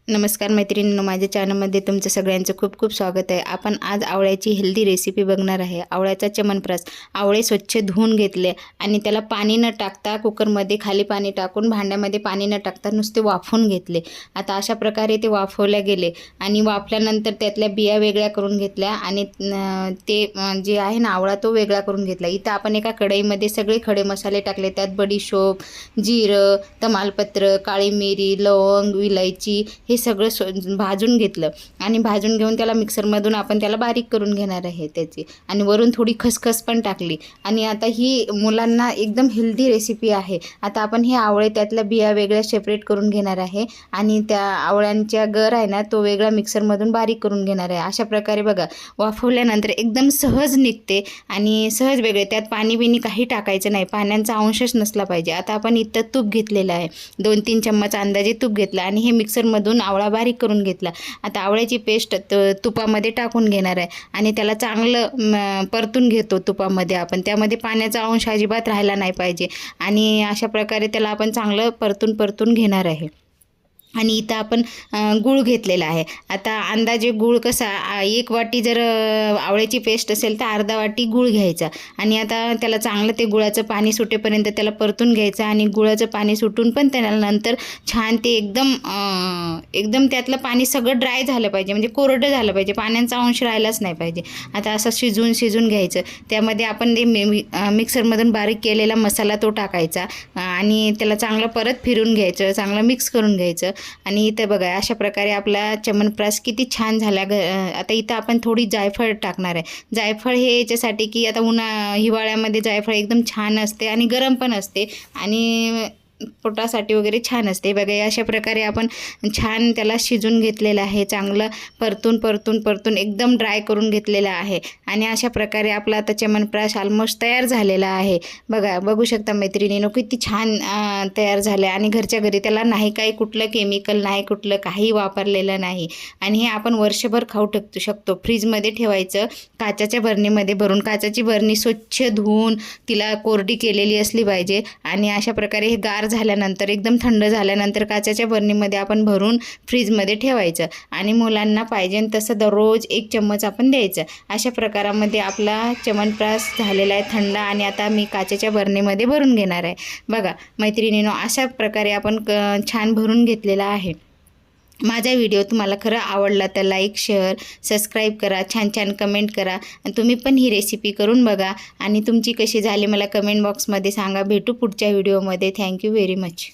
नमस्कार मैत्रिणींनो, माझ्या चॅनलमध्ये तुमचं सगळ्यांचं खूप खूप स्वागत आहे। आपण आज आवळ्याची हेल्दी रेसिपी बघणार आहे। आवळ्याचा च्यवनप्राश। आवळे स्वच्छ धुवून घेतले आणि त्याला पाणी न टाकता कुकरमध्ये खाली पाणी टाकून भांड्यामध्ये पाणी न टाकता नुसते वाफवून घेतले। आता अशा प्रकारे ते वाफवले गेले आणि वाफल्यानंतर त्यातल्या बिया वेगळ्या करून घेतल्या आणि ते जे आहे ना आवळा तो वेगळा करून घेतला। इथं आपण एका कढईमध्ये सगळे खडे मसाले टाकले। त्यात बडीशोप, जिरं, तमालपत्र, काळी मिरी, लवंग, विलायची हे सगळं भाजून घेतलं आणि भाजून घेऊन त्याला मिक्सरमधून आपण त्याला बारीक करून घेणार आहे त्याची आणि वरून थोडी खसखस पण टाकली। आणि आता ही मुलांना एकदम हेल्दी रेसिपी आहे। आता आपण हे आवळे त्यातल्या बिया वेगळ्या सेपरेट करून घेणार आहे आणि त्या आवळ्यांच्या गर आहे ना तो वेगळा मिक्सरमधून बारीक करून घेणार आहे। अशा प्रकारे बघा वाफवल्यानंतर एकदम सहज निघते आणि सहज वेगळे, त्यात पाणी बिनी काही टाकायचं नाही, पाण्याचा अंशच नसला पाहिजे। आता आपण इथं तूप घेतलेलं आहे, 2-3 चम्मच अंदाजे तूप घेतलं आणि हे मिक्सरमधून आवळा बारीक करून घेतला। आता आवळ्याची पेस्ट तुपामध्ये टाकून घेणार आहे आणि त्याला चांगलं परतून घेतो तुपामध्ये आपण, त्यामध्ये पाण्याचा अंश अजिबात राहिला नाही पाहिजे आणि अशा प्रकारे त्याला आपण चांगलं परतून घेणार आहे। आणि इथं आपण गूळ घेतलेला आहे। आता अंदाजे गूळ कसा, 1 वाटी जर आवळ्याची पेस्ट असेल तर अर्धा वाटी गूळ घ्यायचा आणि आता त्याला चांगलं ते गुळाचं पाणी सुटेपर्यंत त्याला परतून घ्यायचं आणि गुळाचं पाणी सुटून पण त्याला नंतर छान ते एकदम त्यातलं पाणी सगळं ड्राय झालं पाहिजे, म्हणजे कोरडं झालं पाहिजे, पाण्याचा अंश राहिलाच नाही पाहिजे। आता असं शिजून घ्यायचं। त्यामध्ये आपण ते मिक्सरमधून बारीक केलेला मसाला तो टाकायचा आणि त्याला चांगलं परत फिरून घ्यायचं, चांगलं मिक्स करून घ्यायचं। आणि इथं बघा अशा प्रकारे आपला च्यवनप्राश किती छान झाला। आता इथं आपण थोडी जायफळ टाकणार आहे। जायफळ हे याच्यासाठी की आता हिवाळ्यामध्ये जायफळ एकदम छान असते आणि गरम पण असते आणि पोटासाठी वगैरे छान असते। बघा अशा प्रकारे आपण छान त्याला शिजून घेतलेलं आहे, चांगलं परतून एकदम ड्राय करून घेतलेलं आहे आणि अशा प्रकारे आपला आता च्यवनप्राश ऑलमोस्ट तयार झालेला आहे। बघू शकता मैत्रिणींनो किती छान तयार झालं आणि घरच्या घरी त्याला नाही काही कुठलं केमिकल नाही, कुठलं काही वापरलेलं नाही आणि हे आपण वर्षभर खाऊ शकतो। फ्रीजमध्ये ठेवायचं, काचेच्या बरणीमध्ये भरून, काचेची बरणी स्वच्छ धुवून तिला कोरडी केलेली असली पाहिजे आणि अशा प्रकारे हे गार झाल्यानंतर एकदम थंड झाल्यानंतर काचेच्या बरणीमध्ये आपण भरून फ्रीजमध्ये ठेवायचं आणि मुलांना पाहिजे तसं दररोज 1 चम्मच आपण द्यायचं। अशा प्रकारामध्ये आपला च्यवनप्राश झालेला आहे थंड आणि आता मी काचेच्या बरणीमध्ये भरून घेणार आहे। बघा मैत्रिणींनो अशा प्रकारे आपण छान भरून घेतलेला आहे। माझा व्हिडिओ तुम्हाला खरं आवडला तर लाईक, शेअर, सबस्क्राईब करा, छान कमेंट करा आणि तुम्ही पण ही रेसिपी करून बघा आणि तुमची कशी झाली मला कमेंट बॉक्समध्ये सांगा। भेटू पुढच्या व्हिडिओमध्ये। Thank you very much.